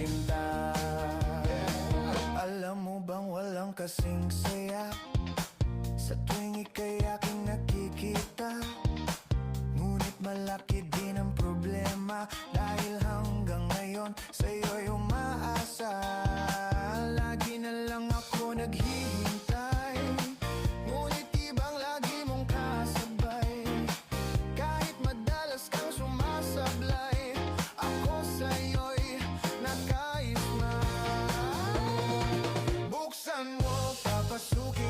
sinta. Alam mo bang walang kasing saya sa tuwing ika'y aking nakikita? Ngunit malaki din ang problema, dahil hanggang ngayon sa'yo'y umaasa. Lagi na lang ako naghihintay, ngunit ibang lagi mong kasabay. Kahit madalas kang sumasablay, ako sa'yo'y nakaisma. Buksan mo, papasukin